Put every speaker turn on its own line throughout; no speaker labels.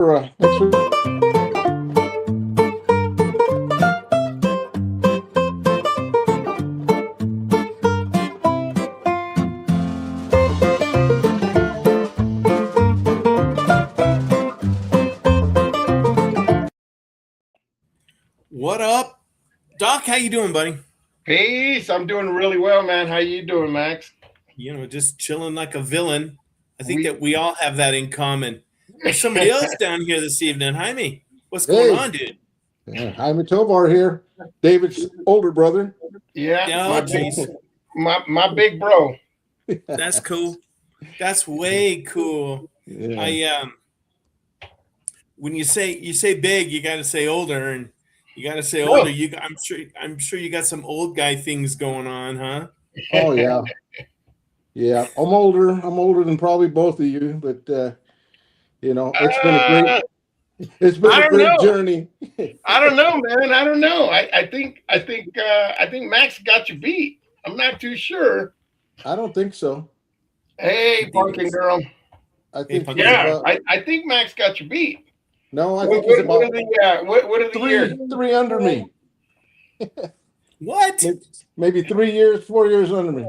Thanks for
What up, Doc? How you doing, buddy?
Peace. I'm doing really well, man. How you doing, Max?
Just chilling like a villain. I think that we all have that in common. There's somebody else down here this evening. Jaime, what's going on, dude?
Jaime Tovar here, David's older brother.
Yeah, my big bro.
That's cool. That's way cool.
Yeah.
When you say big, you got to say older, and you got to say older. I'm sure you got some old guy things going on, huh?
Oh yeah. Yeah, I'm older than probably both of you, but it's been a great journey.
I don't know, man. I don't know. I think Max got you beat. I'm not too sure.
I don't think so.
Hey, Pumpkin Girl.
I think
I think Max got you beat.
No, I think he's about
what are the years?
Three under me.
What?
Maybe 3 years, 4 years under me.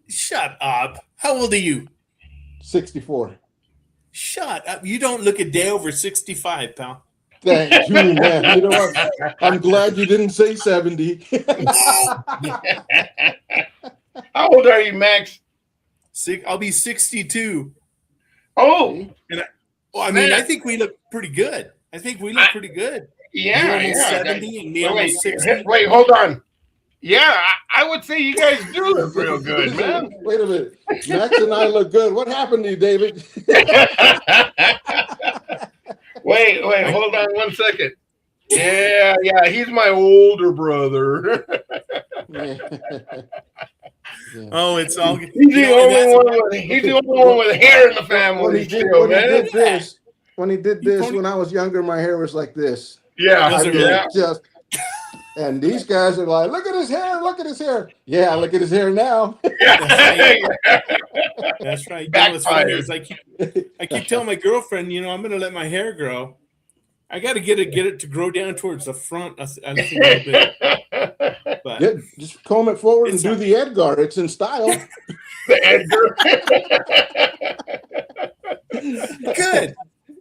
Shut up. How old are you?
64.
Shut up. You don't look a day over 65, pal.
Thank you, man. You know what? I'm glad you didn't say 70.
How old are you, Max?
I'll be 62.
Oh.
I think we look pretty good.
Yeah.
You almost 70 and me almost 60.
Wait, hold on. Yeah, I would say you guys do look real good, man.
Wait a minute. Max and I look good. What happened to you, David?
Wait, hold on 1 second. Yeah, he's my older brother.
Oh, it's all
He's the only one with hair in the family.
When he did this, when I was younger, my hair was like this.
Yeah.
And these guys are like, look at his hair. Yeah, look at his hair now.
That's right.
Backfires.
I keep telling my girlfriend, I'm going to let my hair grow. I got to get it to grow down towards the front a little bit. But
just comb it forward and do the Edgar. It's in style.
The Edgar.
Good.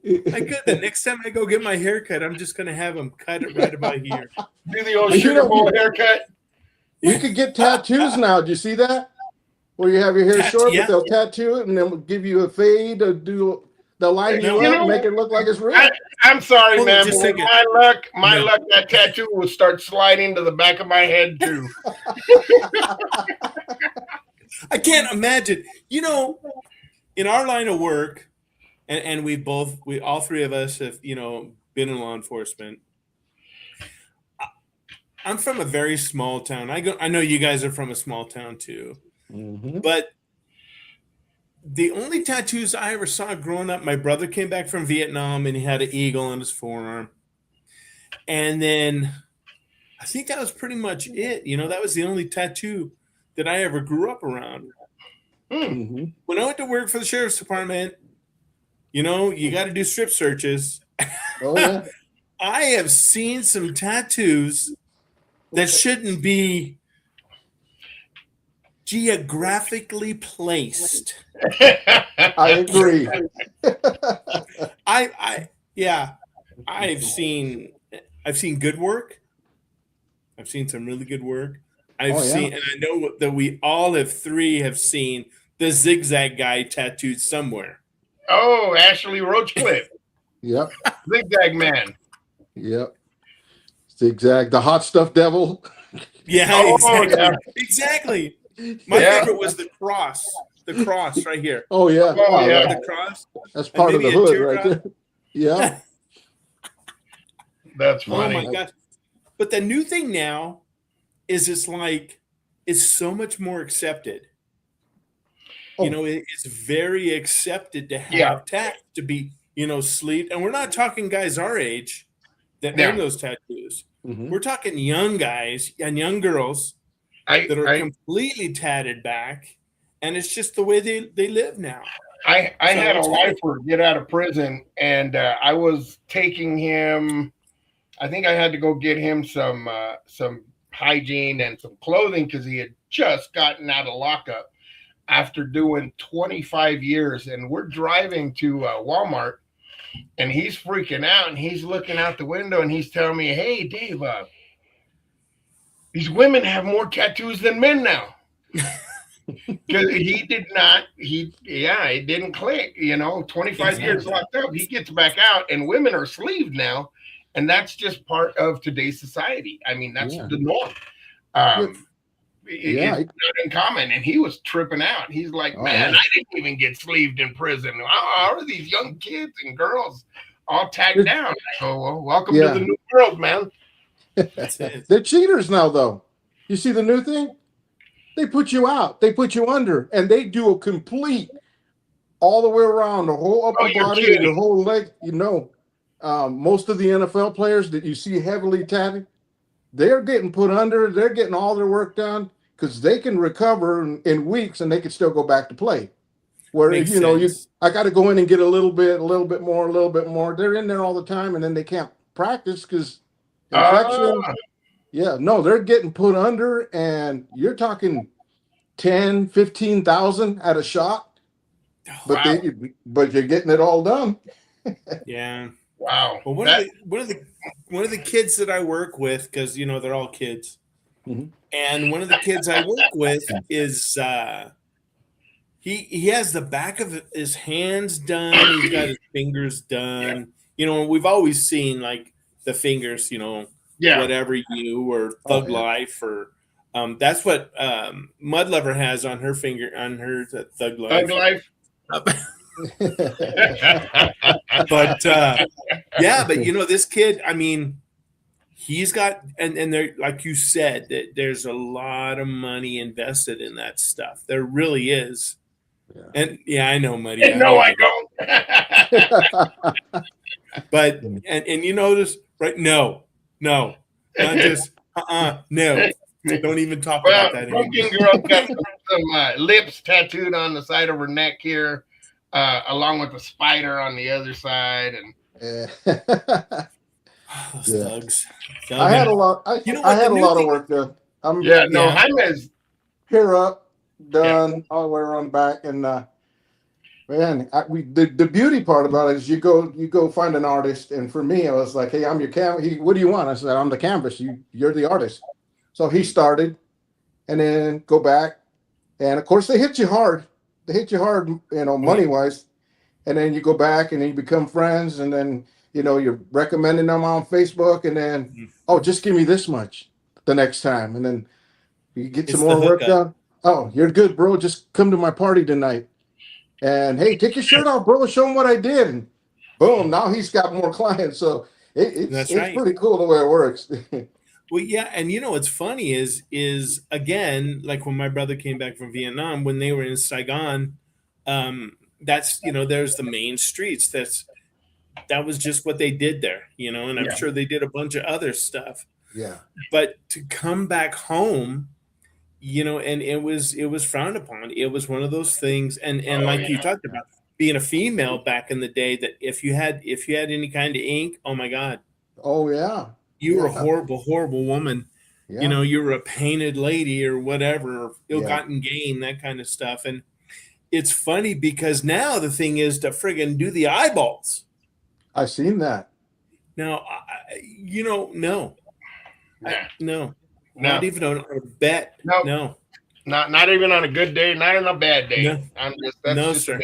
The next time I go get my hair cut, I'm just going to have them cut it right about here.
Do the old Sugar Bowl haircut.
You could get tattoos now. Do you see that? Where you have your hair short, but they'll tattoo it and then give you a fade or they'll line you up and make it look like it's real.
I'm sorry, man. But my luck, that tattoo will start sliding to the back of my head too.
I can't imagine. In our line of work, and we all three of us have, been in law enforcement. I'm from a very small town. I know you guys are from a small town too.
Mm-hmm.
But the only tattoos I ever saw growing up, my brother came back from Vietnam and he had an eagle on his forearm. And then I think that was pretty much it. That was the only tattoo that I ever grew up around.
Mm-hmm.
When I went to work for the sheriff's department, you got to do strip searches.
Oh, yeah.
I have seen some tattoos that shouldn't be geographically placed.
I agree.
I've seen good work. I've seen some really good work. And I know that we all have seen the zigzag guy tattooed somewhere.
Oh, Ashley Roachcliffe.
Yep.
Zigzag man.
Yep. Zigzag, the hot stuff devil.
Yeah, exactly. My favorite was the cross. The cross right here.
Oh yeah.
The cross.
That's part of the hood right there. Yeah.
That's funny.
Oh my gosh. But the new thing now is it's so much more accepted. It's very accepted to have tats, to be, sleeved. And we're not talking guys our age that own those tattoos.
Mm-hmm.
We're talking young guys and young girls that are completely tatted back. And it's just the way they live now.
I had a lifer get out of prison, and I was taking him. I think I had to go get him some hygiene and some clothing because he had just gotten out of lockup after doing 25 years. And we're driving to Walmart, and he's freaking out, and he's looking out the window, and he's telling me, "Hey, Dave, these women have more tattoos than men now." Because he did not, it didn't click, 25 years locked up. He gets back out, and women are sleeved now. And that's just part of today's society. I mean, that's the norm. It's not uncommon. And he was tripping out. He's like, man, I didn't even get sleeved in prison. How are these young kids and girls all tagged down? I go, well, welcome to the new world, man.
They're cheaters now, though. You see the new thing? They put you out. They put you under. And they do a complete all the way around, the whole upper body and the whole leg, most of the NFL players that you see heavily tatted, they're getting put under. They're getting all their work done because they can recover in weeks and they can still go back to play. Whereas, I got to go in and get a little bit more. They're in there all the time, and then they can't practice because infection. Yeah, no, they're getting put under, and you're talking 10, 15,000 at a shot, but you're getting it all done.
Yeah.
Wow.
Well, one of the kids that I work with, because they're all kids, and one of the kids I work with is he has the back of his hands done. He's got his fingers done. We've always seen like the fingers. Whatever you or Thug Life or that's what Mud Lover has on her finger on her Thug Life.
Thug Life.
But this kid, I mean, he's got and there, like you said, that there's a lot of money invested in that stuff. There really is. And I know, Muddy.
No, I don't.
But and you notice, right? No, not just no. Don't even talk about that anymore.
Broken Girl got some lips tattooed on the side of her neck here, along with a spider on the other side, and
thugs.
I had a lot. I had a lot of work done.
Jaime's
hair up, done all the way around the back, and the beauty part about it is you go find an artist, and for me, I was like, hey, I'm your canvas. What do you want? I said, I'm the canvas. You're the artist. So he started, and then go back, and of course they hit you hard. They hit you hard, money wise, and then you go back and then you become friends, and then you're recommending them on Facebook, and then just give me this much the next time, and then you get some more work done. Oh, you're good, bro. Just come to my party tonight, and hey, take your shirt off, bro. Show him what I did, and boom, now he's got more clients. So it's pretty cool the way it works.
Well, yeah, and what's funny is again, like when my brother came back from Vietnam, when they were in Saigon, that's there's the main streets. That was just what they did there, and I'm sure they did a bunch of other stuff.
Yeah.
But to come back home, and it was frowned upon. It was one of those things, and you talked about being a female back in the day, that if you had any kind of ink, oh my God.
Oh yeah.
You were a horrible, horrible woman. Yeah. You were a painted lady or whatever, or ill-gotten gain, that kind of stuff. And it's funny because now the thing is to friggin' do the eyeballs.
I've seen that.
Now, no. Not even on a bet. No.
Not even on a good day, not on a bad day.
No. Sir.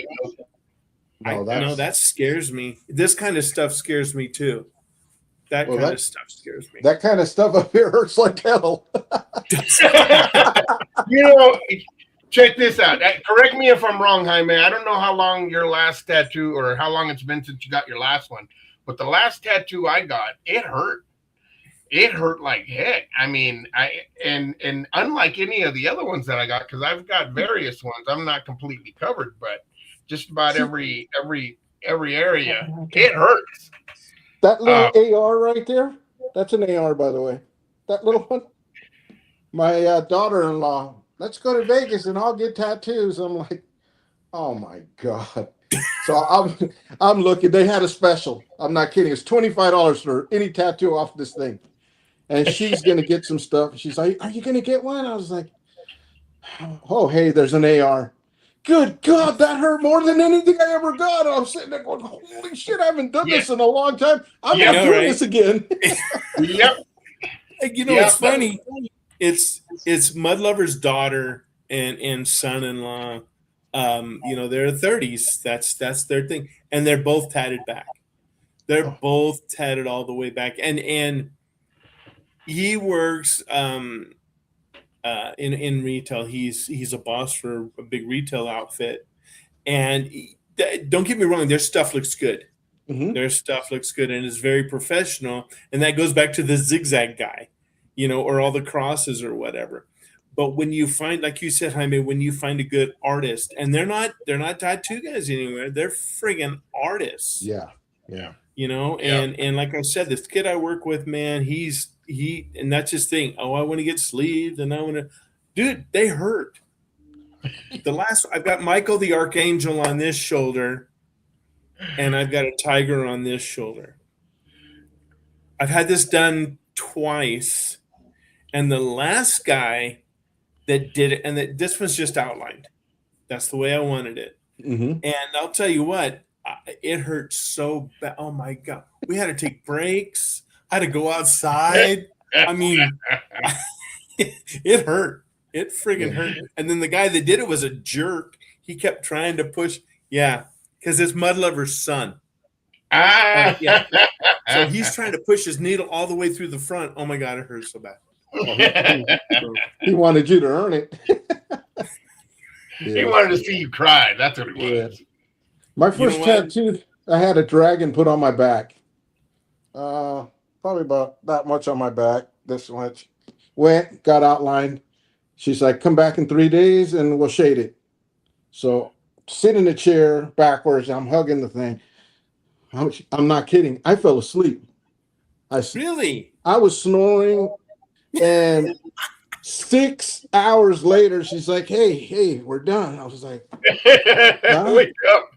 No, that scares me. This kind of stuff scares me too. That kind of stuff scares me.
That kind of stuff up here hurts like hell.
Check this out. Correct me if I'm wrong, Jaime. I don't know how long your last tattoo or how long it's been since you got your last one, but the last tattoo I got, it hurt. It hurt like heck. I mean, and unlike any of the other ones that I got, because I've got various ones, I'm not completely covered, but just about every area, it hurts.
That little AR right there, that's an AR, by the way. That little one. My daughter-in-law, let's go to Vegas and I'll get tattoos. I'm like, Oh my God. So I'm looking. They had a special. I'm not kidding. It's $25 for any tattoo off this thing. And she's gonna get some stuff. She's like, "Are you gonna get one?" I was like, "Oh, hey, there's an AR." Good God, that hurt more than anything I ever got. I was sitting there going, "Holy shit, I haven't done this in a long time. I'm
Yeah,
not doing
right?
this again."
Yep.
You know, it's funny. It's Mudlover's daughter and son-in-law. You know, they're 30s. That's their thing, and they're both tatted back. They're both tatted all the way back, and he works in retail. He's a boss for a big retail outfit, and don't get me wrong, their stuff looks good.
Mhm.
Their stuff looks good and is very professional, and that goes back to the zigzag guy, you know, or all the crosses or whatever. But when you find, like you said, Jaime, when you find a good artist, and they're not tattoo guys anywhere, they're friggin' artists.
Yeah. Yeah.
You know,
Yeah.
and like I said, this kid I work with, man, and that's his thing. Oh, I want to get sleeved, and I want to, dude, they hurt. I've got Michael the Archangel on this shoulder, and I've got a tiger on this shoulder. I've had this done twice, and the last guy that did it, and this was just outlined. That's the way I wanted it.
Mhm.
And I'll tell you what, it hurt so bad. Oh my God. We had to take breaks. I had to go outside. I mean, it hurt. It friggin' hurt. And then the guy that did it was a jerk. He kept trying to push. Yeah, because it's Mudlover's son. Yeah. So he's trying to push his needle all the way through the front. Oh my God, it hurts so bad.
He wanted you to earn it.
He wanted to see you cry. That's what it was.
My first tattoo, I had a dragon put on my back. Probably about that much on my back. This much. Went, got outlined. She's like, "Come back in 3 days and we'll shade it." So sit in a chair backwards. I'm hugging the thing. I'm not kidding. I fell asleep.
Really?
I was snoring, and 6 hours later, she's like, "Hey, we're done." I was like,
Wake up.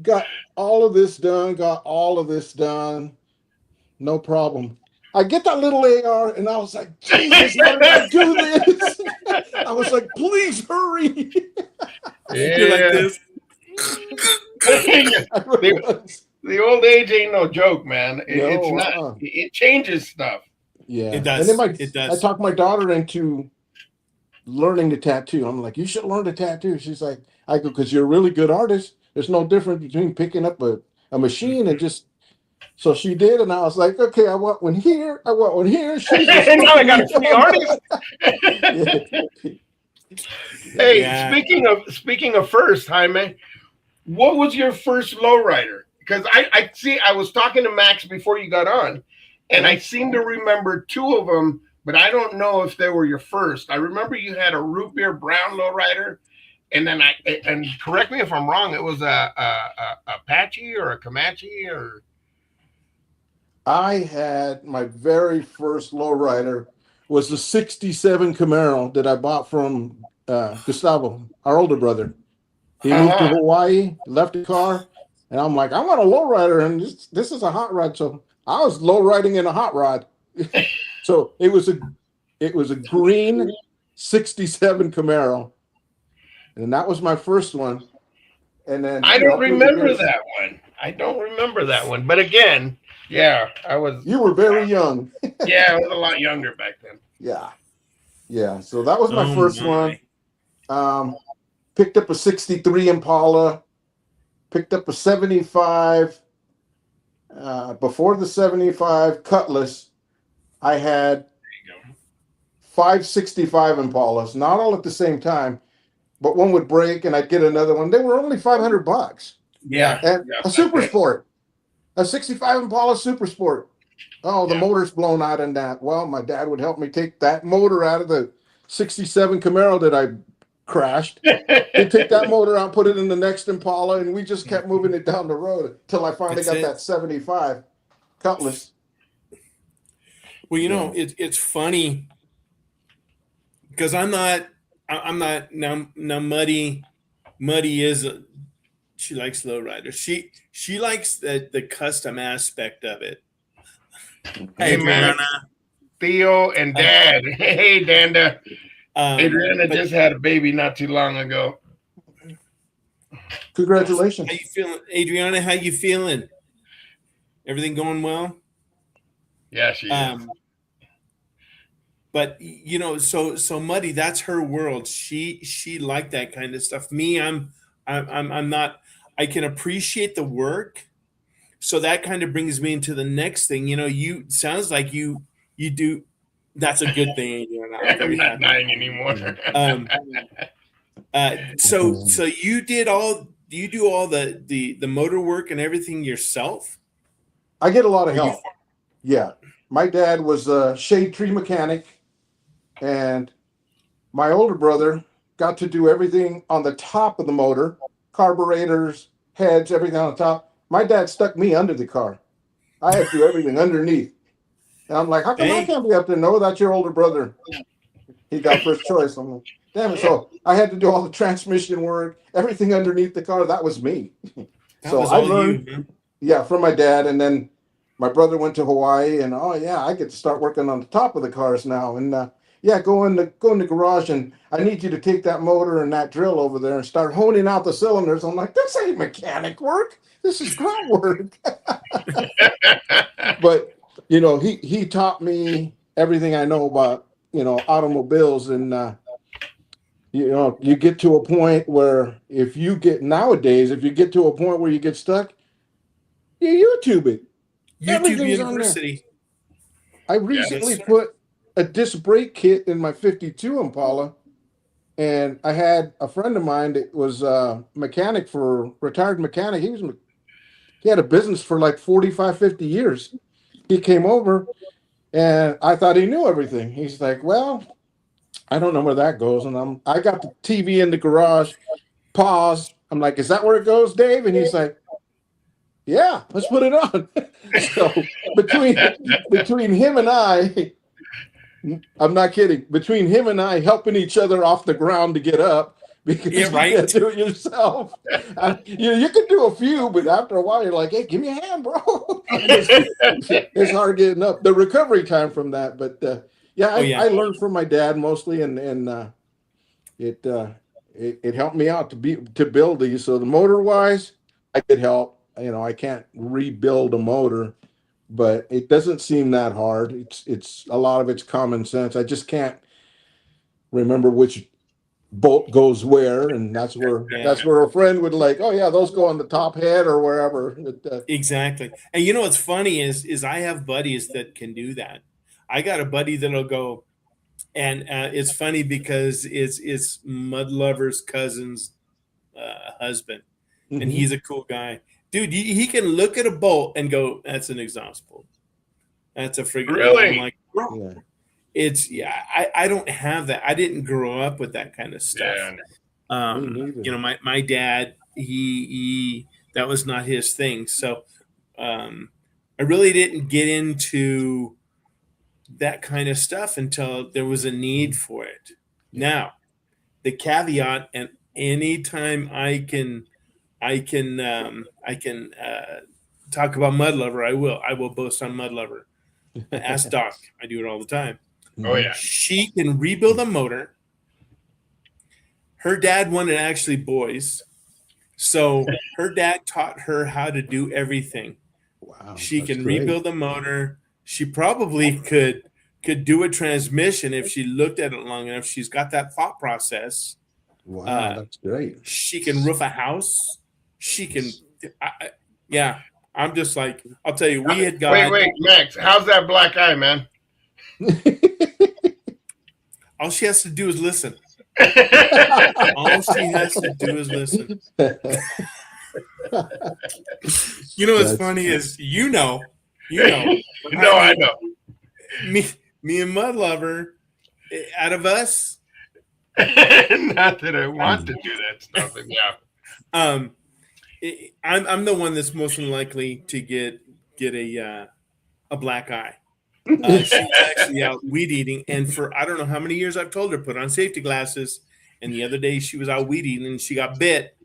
got all of this done. No problem. I get that little AR, and I was like, "Jesus, how did I do this?" I was like, "Please hurry."
You're like this.
The old age ain't no joke, man. It's not.
Uh-uh.
It changes stuff.
Yeah,
It does.
And then
It does.
I talked my daughter into learning to tattoo. I'm like, "You should learn to tattoo." She's like, "I go, because you're a really good artist. There's no difference between picking up a machine and just." So she did, and I was like, "Okay, I want one here. I want one here." She's just
Now I got to be artist. Hey,
Yeah.
speaking of first, Jaime, what was your first lowrider? Because I was talking to Max before you got on, and I seem to remember two of them, but I don't know if they were your first. I remember you had a root beer brown lowrider, and then and correct me if I'm wrong, it was a Apache or a Comanche or.
I had my very first lowrider was the '67 Camaro that I bought from Gustavo, our older brother. He moved to Hawaii, left the car, and I'm like, "I want a lowrider, and this is a hot rod." So I was lowriding in a hot rod. So it was a green '67 Camaro, and that was my first one. And then
I don't remember that one. I don't remember that one. But again, yeah, I was.
You were very young.
Yeah, I was a lot younger back then.
Yeah. So that was my first one. Picked up a '63 Impala. Picked up a '75. Before the '75 Cutlass, I had 5 '65 Impalas, not all at the same time, but one would break and I'd get another one. They were only $500.
Yeah.
And a Super Sport, a '65 Impala Super Sport. Oh, the motor's blown out in that. Well, my dad would help me take that motor out of the '67 Camaro that I crashed. He'd take that motor out, put it in the next Impala, and we just kept moving it down the road until I finally got that '75 Cutlass.
Well, you know, it's funny because I'm not now Muddy Muddy she likes lowriders. She likes the custom aspect of it.
Hey, man.
Adriana,
Theo and Dad. Hey, Danda. Adriana
but
just had a baby not too long ago.
Congratulations.
how you feeling, Adriana? How you feeling? Everything going well?
Yeah, she is.
But you know, so Muddy, that's her world. She liked that kind of stuff. Me, I'm not. I can appreciate the work, so that kind of brings me into the next thing. You know, you sounds like you do. That's a good thing, Adriana. I'm
I'm
very
not
happy.
dying anymore.
So you do all the motor work and everything yourself?
I get a lot of help. Yeah. My dad was a shade tree mechanic, and my older brother got to do everything on the top of the motor, carburetors, heads, everything on the top. My dad stuck me under the car. I had to do everything underneath. And I'm like, how come I
Hey.
can't be up there? No, that's your older brother. He got first choice. I'm like, damn it. So I had to do all the transmission work, everything underneath the car. That was me.
That
So
was
I
all
learned,
you, huh?
yeah, from my dad. And then my brother went to Hawaii, and oh yeah, I get to start working on the top of the cars now. And yeah, go in the garage, and I need you to take that motor and that drill over there and start honing out the cylinders. I'm like, this ain't mechanic work. This is grunt work. But you know, he taught me everything I know about, you know, automobiles. And you know, you get to a point where if you get to a point where you get stuck, you YouTube it.
YouTube
Everything's on there.
University.
I recently put a disc brake kit in my 52 Impala, and I had a friend of mine that was a mechanic, for retired mechanic. He had a business for like 45, 50 years. He came over, and I thought he knew everything. He's like, well, I don't know where that goes. And I got the TV in the garage, pause. I'm like, is that where it goes, Dave? And he's like, yeah, let's put it on. So between him and I'm not kidding. Between him and I helping each other off the ground to get up, because
Yeah, right.
you can't do it yourself. You can do a few, but after a while, you're like, hey, give me a hand, bro. It's hard getting up. The recovery time from that, but I learned from my dad mostly, and it helped me out to build these. So the motor wise, I could help. You know, I can't rebuild a motor, but it doesn't seem that hard. It's a lot of it's common sense. I just can't remember which bolt goes where, and that's where a friend would like, oh yeah, those go on the top head or wherever.
Exactly. And you know what's funny is I have buddies that can do that. I got a buddy that'll go, and it's funny because it's Mud Lover's cousin's husband, and he's a cool guy. Dude, he can look at a bolt and go, that's an exhaust bolt. That's a friggin'
Really?
I'm like, bro, I don't have that. I didn't grow up with that kind of stuff.
Yeah.
You know, my dad, he that was not his thing. So I really didn't get into that kind of stuff until there was a need for it. Now, the caveat, and anytime I can talk about Mud Lover, I will boast on Mud Lover. Ask Doc. I do it all the time.
Oh yeah.
She can rebuild a motor. Her dad wanted actually boys, so her dad taught her how to do everything.
Wow.
She can rebuild a motor. She probably could do a transmission if she looked at it long enough. She's got that thought process.
Wow, that's great.
She can roof a house. She can, I'm just like, I'll tell you, we had got.
Wait, Max, how's that black eye, man?
All she has to do is listen. All she has to do is listen. You know what's funny is you know.
No, I know.
Me and Mud Lover, out of us.
Not that I want to do that stuff, but yeah.
I'm the one that's most likely to get a black eye. She's actually out weed eating, and for I don't know how many years I've told her put on safety glasses, And the other day she was out weeding and she got bit.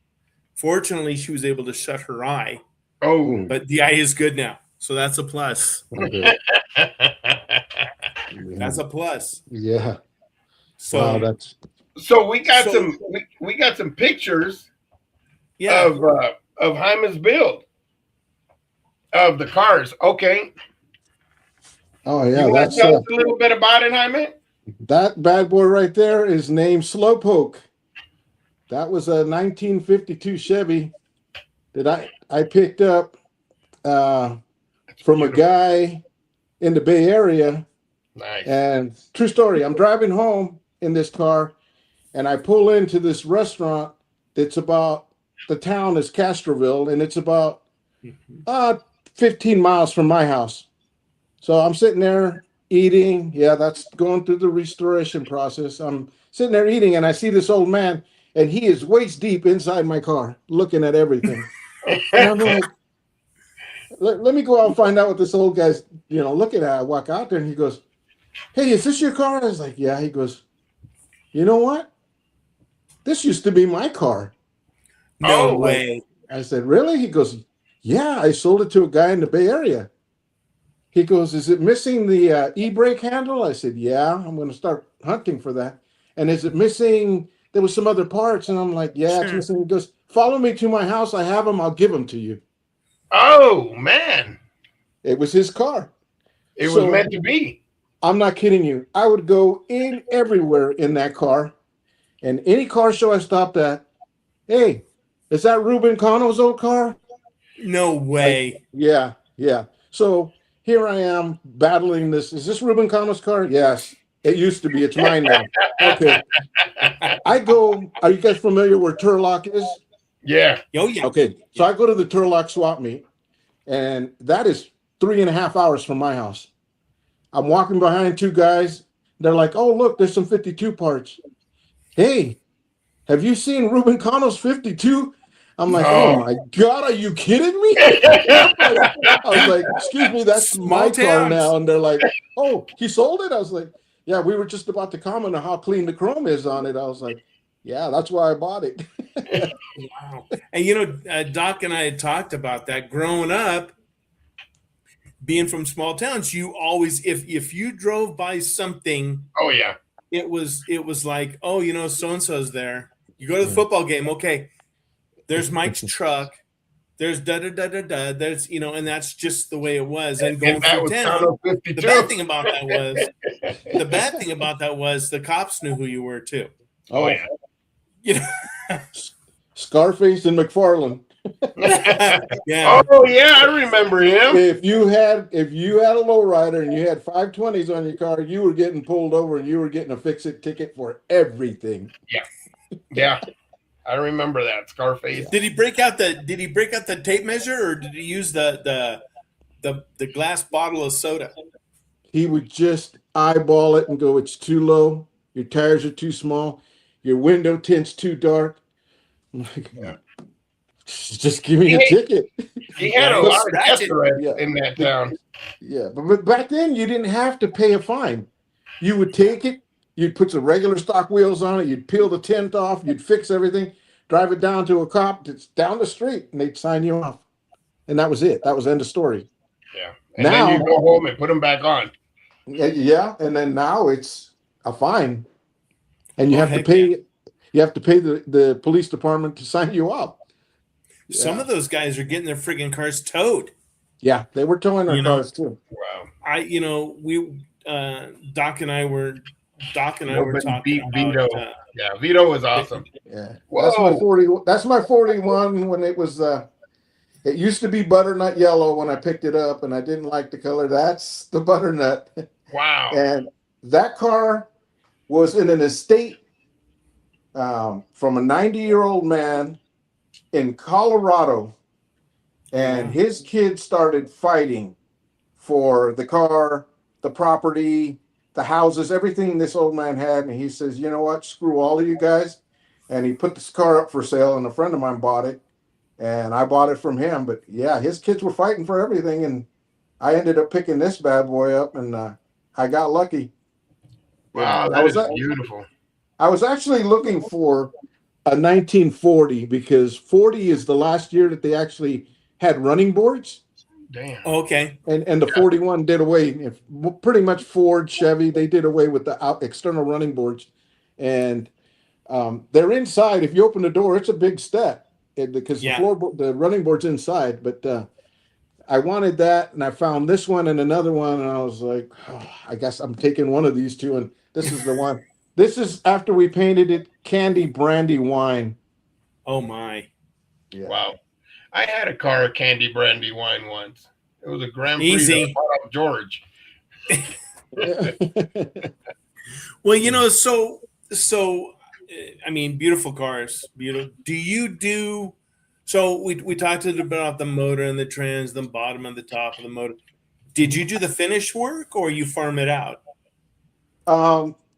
Fortunately, she was able to shut her eye.
Oh,
But the eye is good now. So that's a plus.
Okay.
That's a plus.
Yeah.
So
Wow, that's
so we got
So-
we got some pictures
yeah.
of Hyman's build of the cars. Okay,
oh yeah,
you want
that's
to tell us a little bit about it, Hyman?
that bad boy right there is named Slowpoke. That was a 1952 Chevy that I picked up from a guy in the Bay Area.
Nice.
And true story, I'm driving home in this car and I pull into this restaurant that's about, the town is Castroville, and it's about 15 miles from my house. So I'm sitting there eating. Yeah, that's going through the restoration process. I'm sitting there eating and I see this old man and he is waist deep inside my car looking at everything. And I'm like, let me go out and find out what this old guy's, looking at. I walk out there and he goes, "Hey, is this your car?" I was like, "Yeah." He goes, "You know what? This used to be my car."
No
Oh,
way.
I said, "Really?" He goes, "Yeah, I sold it to a guy in the Bay Area." He goes, "Is it missing the e-brake handle?" I said, "Yeah, I'm going to start hunting for that." "And is it missing, there was some other parts?" And I'm like, "Yeah, it's
Sure.
missing." He goes, "Follow me to my house. I have them. I'll give them to you."
Oh man,
It was his car.
it was
So-
meant to be.
I'm not kidding you. I would go in everywhere in that car, and any car show I stopped at, "Hey, is that Ruben Cano's old car?"
No way.
Yeah, yeah. So here I am battling this. Is this Ruben Cano's car? Yes, it used to be. It's mine now. Okay. I go. Are you guys familiar where Turlock is?
Yeah.
Oh yeah.
Okay. So I go to the Turlock swap meet, and that is 3.5 hours from my house. I'm walking behind two guys. They're like, "Oh, look, there's some 52 parts." "Hey, have you seen Ruben Cano's 52? I'm like,
No.
"Oh my God, are you kidding me?" I was like, "Excuse me, that's
Small
my car
towns.
now." And they're like, "Oh, he sold it?" I was like, "Yeah, we were just about to comment on how clean the chrome is on it." I was like, "Yeah, that's why I bought it."
Wow. And Doc and I had talked about that growing up. Being from small towns, you always, if you drove by something,
Oh yeah.
it was like, oh, so and so's there. You go to the
Yeah.
football game, okay. There's Mike's truck. There's da da da da da. There's and that's just the way it was. And going
And that
through
was
town,
Cano
the
52.
bad thing about that was the cops knew who you were too.
Oh yeah.
You know,
Scarface and McFarland.
yeah.
Oh yeah, I remember him.
If you had a lowrider and you had 520s on your car, you were getting pulled over and you were getting a fix-it ticket for everything.
Yeah, I remember that Scarface.
Did he break out the tape measure, or did he use the glass bottle of soda?
He would just eyeball it and go, "It's too low. Your tires are too small. Your window tint's too dark." I'm like,
Yeah.
"Just give me a ticket."
He had a
Yeah,
lot of
scratch
death
it.
threats
Yeah.
in that town.
Yeah, but back then you didn't have to pay a fine. You would take it, you'd put some regular stock wheels on it, you'd peel the tint off, you'd fix everything, drive it down to a cop that's down the street, and they'd sign you off. And that was it. That was end of story.
Yeah. And
Now-
then you go home and put them back on.
Yeah, and then now it's a fine, and you
Oh,
have to
heck
pay. You have to pay the police department to sign you up.
Some
Yeah.
of those guys are getting their friggin' cars towed.
Yeah, they were towing our
You know-
cars too.
Wow.
Doc and I were talking
beat
about,
Vito. Yeah, Vito was awesome.
Yeah,
Whoa.
that's my 40. That's my 41 when it was. It used to be butternut yellow when I picked it up, and I didn't like the color. That's the butternut,
Wow.
and that car was in an estate from a 90-year-old man in Colorado, and
Wow.
his kids started fighting for the car, the property, the houses, everything this old man had. And he says, "You know what? Screw all of you guys." And he put this car up for sale, and a friend of mine bought it, and I bought it from him. But yeah, his kids were fighting for everything, and I ended up picking this bad boy up, and I got lucky.
Wow,
Yeah,
that is
that.
beautiful.
I was actually looking for a 1940 because 40 is the last year that they actually had running boards,
Damn.
Okay.
and the 41 did away. If pretty much Ford, Chevy, they did away with the external running boards, and they're inside. If you open the door, it's a big step because
Yeah.
the running board's inside. But I wanted that, and I found this one and another one, and I was like, oh, I guess I'm taking one of these two, and this is the one. This is after we painted it candy brandy wine.
Oh my.
Yeah.
Wow. I had a car of candy brandy wine once. It was a Grand Prix
Easy.
that I bought off George.
Well, you know, so I mean, beautiful cars, beautiful. Do you do? So we talked a little bit about the motor and the trans, the bottom and the top of the motor. Did you do the finish work or you farm it out?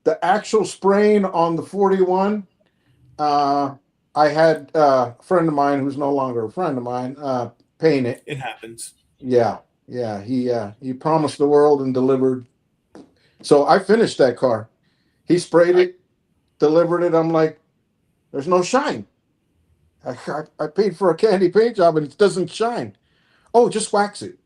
The actual spraying on the 41, I had a friend of mine who's no longer a friend of mine paint it.
It happens.
Yeah. He promised the world and delivered. So I finished that car. He sprayed it, delivered it. I'm like, there's no shine. I paid for a candy paint job and it doesn't shine. Oh, just wax it.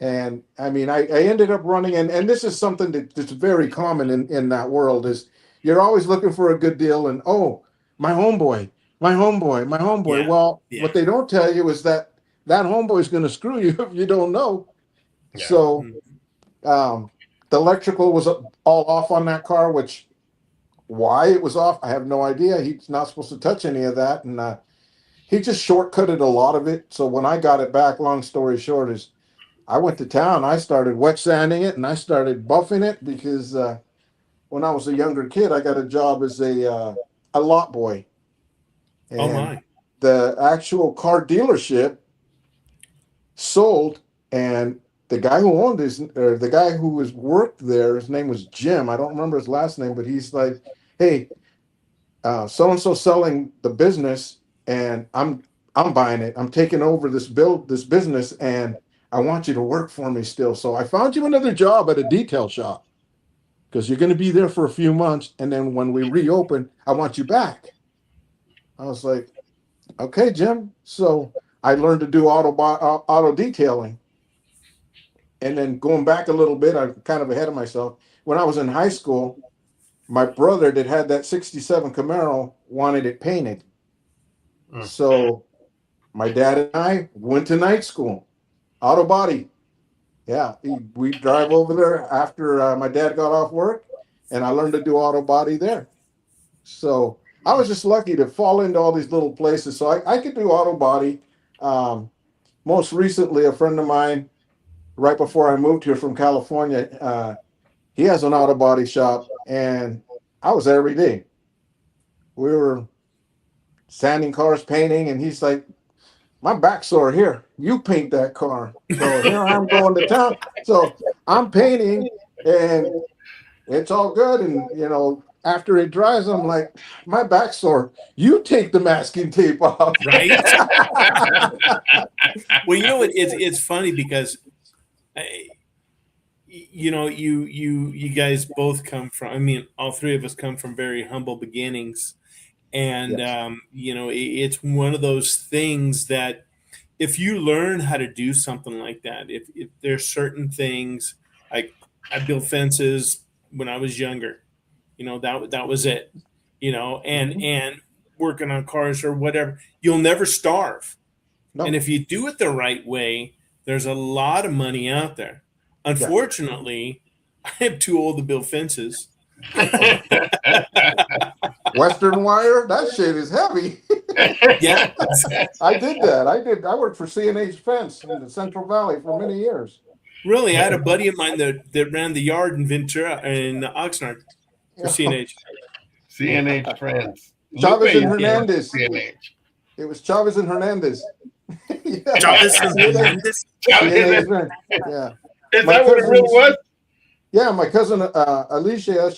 And I mean, I ended up running, and this is something that's very common in that world is you're always looking for a good deal. And oh, my homeboy.
Yeah.
Well,
Yeah.
what they don't tell you is that homeboy is going to screw you if you don't know.
Yeah.
So the electrical was all off on that car, which why it was off, I have no idea. He's not supposed to touch any of that. And he just shortcutted a lot of it. So when I got it back, long story short is I went to town. I started wet sanding it and I started buffing it because when I was a younger kid, I got a job as a lot boy. And
Oh my.
the actual car dealership sold, and the guy who owned the guy who was worked there, his name was Jim. I don't remember his last name, but he's like, hey, so and so selling the business, and I'm buying it. I'm taking over this business, and I want you to work for me still. So I found you another job at a detail shop because you're going to be there for a few months, and then when we reopen, I want you back. I was like, okay, Jim. So I learned to do auto detailing. And then going back a little bit, I'm kind of ahead of myself. When I was in high school, my brother that had that 67 Camaro wanted it painted. So my dad and I went to night school, auto body. Yeah, we drive over there after my dad got off work, and I learned to do auto body there. So I was just lucky to fall into all these little places. So I could do auto body. Most recently, a friend of mine, right before I moved here from California, he has an auto body shop, and I was there every day. We were sanding cars, painting, and he's like, my back's sore. Here, you paint that car. So here I'm going to town. So I'm painting, and it's all good. And, you know, after it dries, I'm like, my back's sore. You take the masking tape off.
Right. Well, you know what? It's funny because, you know, you guys both come from. I mean, all three of us come from very humble beginnings, and
Yes.
you know, it's one of those things that if you learn how to do something like that, if there's certain things like I built fences when I was younger, you know, that was it, you know, and working on cars or whatever, you'll never starve.
No.
And if you do it the right way, there's a lot of money out there. Unfortunately, I am too old to build fences.
Western wire, that shit is heavy.
Yeah.
I did that. I worked for C&H Fence in the Central Valley for many years.
Really, I had a buddy of mine that ran the yard in Ventura in Oxnard for CNH.
CNH friends.
Chavez and
Lupe,
Hernandez.
CNH.
It was Chavez and Hernandez. Yeah.
Chavez and Hernandez?
C&H Fence. Yeah.
Is
My
that what it really
cousins-
was?
Yeah, my cousin Alicia,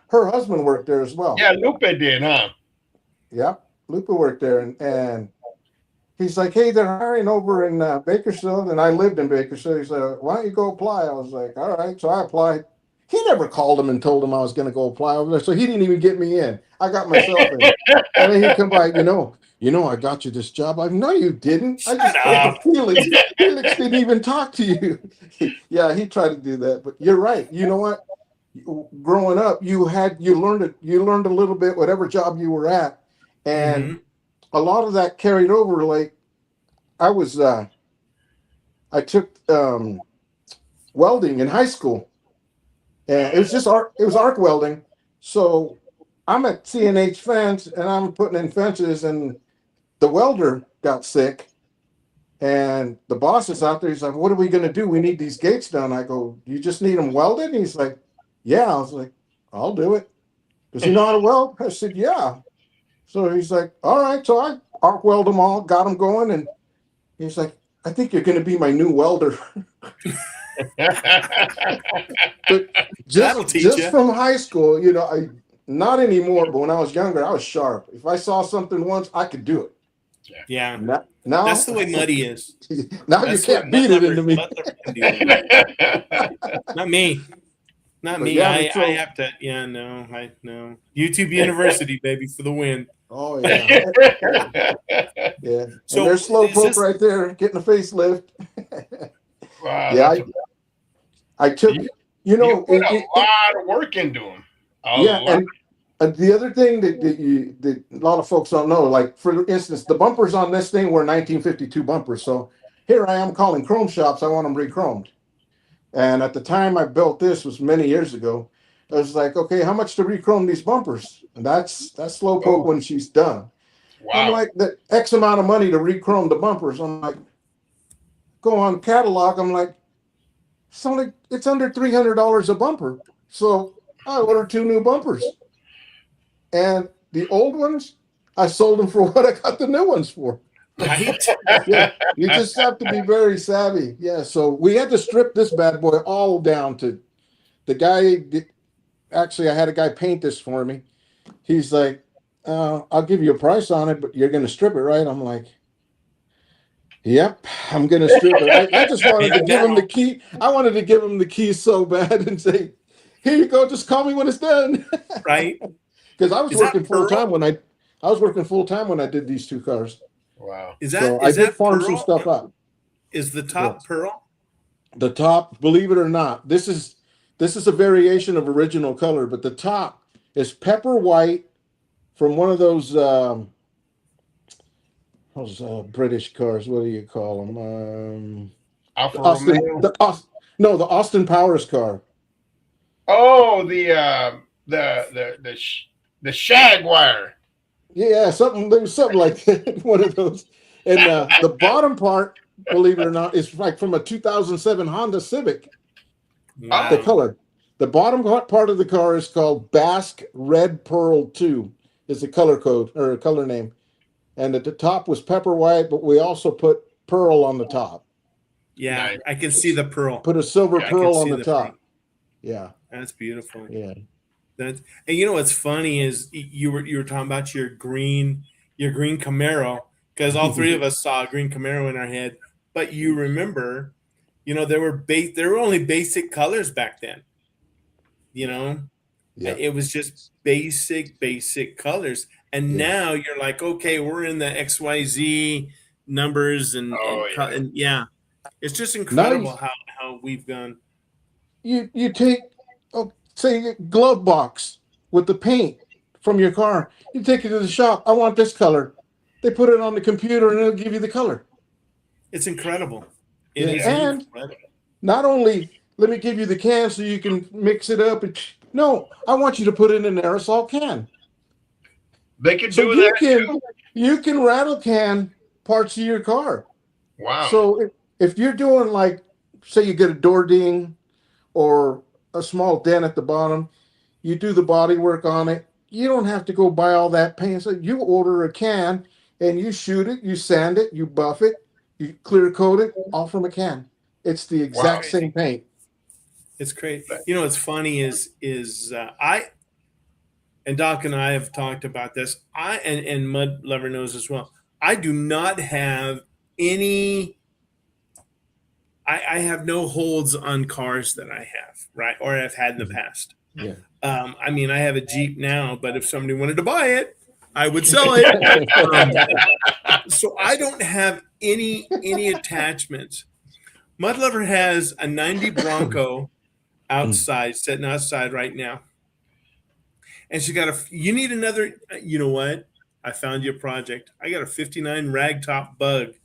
her husband worked there as well.
Yeah, Lupe did, huh?
Yeah, Lupa worked there, and he's like, hey, they're hiring over in Bakersfield, and I lived in Bakersfield. He said, why don't you go apply? I was like, all right. So I applied, He never called him and told him I was going to go apply over there, so he didn't even get me in. I got myself in, and then he'd come by. I got you this job. I no, you didn't. I just
Shut
spoke
up.
to Felix. Felix didn't even talk to you. Yeah, he tried to do that, but you're right. You know what? Growing up, you learned a little bit, whatever job you were at, and a lot of that carried over. Like I was, I took welding in high school, and it was just arc. It was arc welding. So I'm at CNH Fence, and I'm putting in fences, and the welder got sick, and the boss is out there. He's like, "What are we going to do? We need these gates done." I go, "You just need them welded?" And he's like, "Yeah." I was like, "I'll do it." Does he know how to weld? I said, "Yeah." So he's like, "All right." So I arc weld them all, got them going, and he's like, "I think you're going to be my new welder." But
That'll teach
just
you.
from high school, I not anymore, but when I was younger, I was sharp. If I saw something once, I could do it.
Yeah.
Now
That's the way Muddy is.
now you can't beat it into me.
Not me. Not
But
me.
yeah,
I
so-
have to. Yeah, no. I no. YouTube University, baby, for the win.
Oh yeah, yeah.
So,
And there's slow
is
poke
this-
right there, getting a facelift.
Wow,
Yeah, I took.
you put a
it-
lot of work into them.
yeah, and the other thing that a lot of folks don't know, like for instance, the bumpers on this thing were 1952 bumpers. So here I am calling chrome shops. I want them re-chromed. And at the time I built this was many years ago. I was like, okay, how much to re-chrome these bumpers? And that's slow poke when she's done. I'm
wow.
like, the X amount of money to re-chrome the bumpers. I'm like, go on catalog. I'm like, it's under $300 a bumper. So I ordered 2 new bumpers. And the old ones, I sold them for what I got the new ones for.
Right?
Yeah, you just have to be very savvy. Yeah, so we had to strip this bad boy all down to the guy. Actually, I had a guy paint this for me. He's like, I'll give you a price on it, but you're going to strip it, right? I'm like, yep, I'm going to strip it. I just wanted to give him the key. I wanted to give him the key so bad and say, here you go, just call me when it's done.
Right?
Because I was
Is that
working full time
pearl?
I was working full time when I did these 2 cars.
Wow.
Is that
So
is
I did
that
farm
pearl?
some stuff up.
Is the top
Yes.
pearl?
The top, believe it or not, this is a variation of original color, but the top is pepper white from one of those British cars. What do you call them?
Alfa
Austin,
Romeo.
the Austin Powers car.
Oh, the Shagwire.
Yeah, there was something like that, one of those. And the bottom part, believe it or not, is like from a 2007 Honda Civic.
Wow.
The color. The bottom part of the car is called Basque Red Pearl 2 is the color code or a color name. And at the top was pepper white, but we also put pearl on the top.
Yeah,
Nice.
I can see the pearl.
Put a silver
Yeah, I can
pearl on
see
the top.
pearl.
Yeah.
That's beautiful.
Yeah.
And you know what's funny is you were talking about your green Camaro, because all 3 of us saw a green Camaro in our head. But you remember, there were only basic colors back then.
Yeah.
It was just basic colors. And
Yeah.
now you're like, okay, we're in the XYZ numbers and yeah, it's just incredible how we've gone.
You take, say, a glove box with the paint from your car. You take it to the shop. I want this color. They put it on the computer and it'll give you the color.
It's incredible. It
Yeah,
is
and-
incredible.
Not only let me give you the can so you can mix it up. No, I want you to put it in an aerosol can.
They can
So
do
you
that
can
too.
you can rattle can parts of your car.
Wow.
So if you're doing like, say you get a door ding or a small dent at the bottom, you do the body work on it. You don't have to go buy all that paint. So you order a can and you shoot it, you sand it, you buff it, you clear coat it, all from a can. It's the exact same paint.
It's great. What's funny is I and Doc and I have talked about this. And Mud Lover knows as well. I do not have any I have no holds on cars that I have, right, or I've had in the past.
Yeah.
I mean, I have a Jeep now, but if somebody wanted to buy it, I would sell it. So I don't have any attachments. Mud Lover has a 90 Bronco outside, sitting outside right now. And she got you need another, you know what? I found your project. I got a 59 ragtop Bug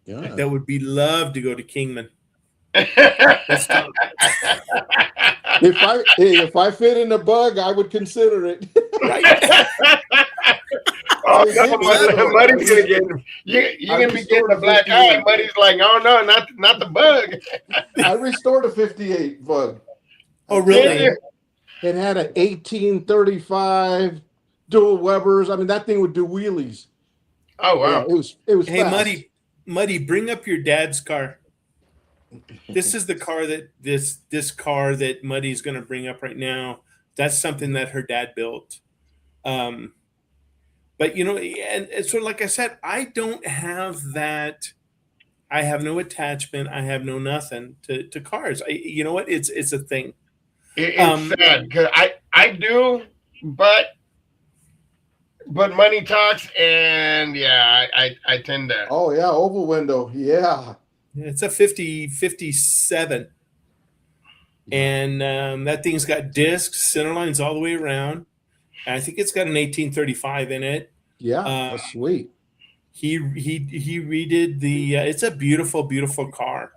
Yeah.
that would be love to go to Kingman.
If I fit in the Bug, I would consider it.
Right?
Oh, no, Muddy's gonna get you're gonna be getting the black eye. Muddy's like, oh no, not the Bug.
I restored a 58 Bug.
Oh, really?
It had an 1835 dual Webers. I mean, that thing would do wheelies.
Oh wow!
Yeah, it was.
Hey,
fast.
Muddy, bring up your dad's car. This is the car that this car that Muddy's going to bring up right now. That's something that her dad built. But you know, and so like I said, I don't have that. I have no attachment. I have no nothing to cars. You know what? It's a thing.
It's sad because I do, but money talks, and yeah, I tend to.
Oh yeah, oval window. Yeah.
It's a 57. And that thing's got discs, center lines all the way around. And I think it's got an 1835 in it.
Yeah, that's sweet.
He redid the. It's a beautiful, beautiful car.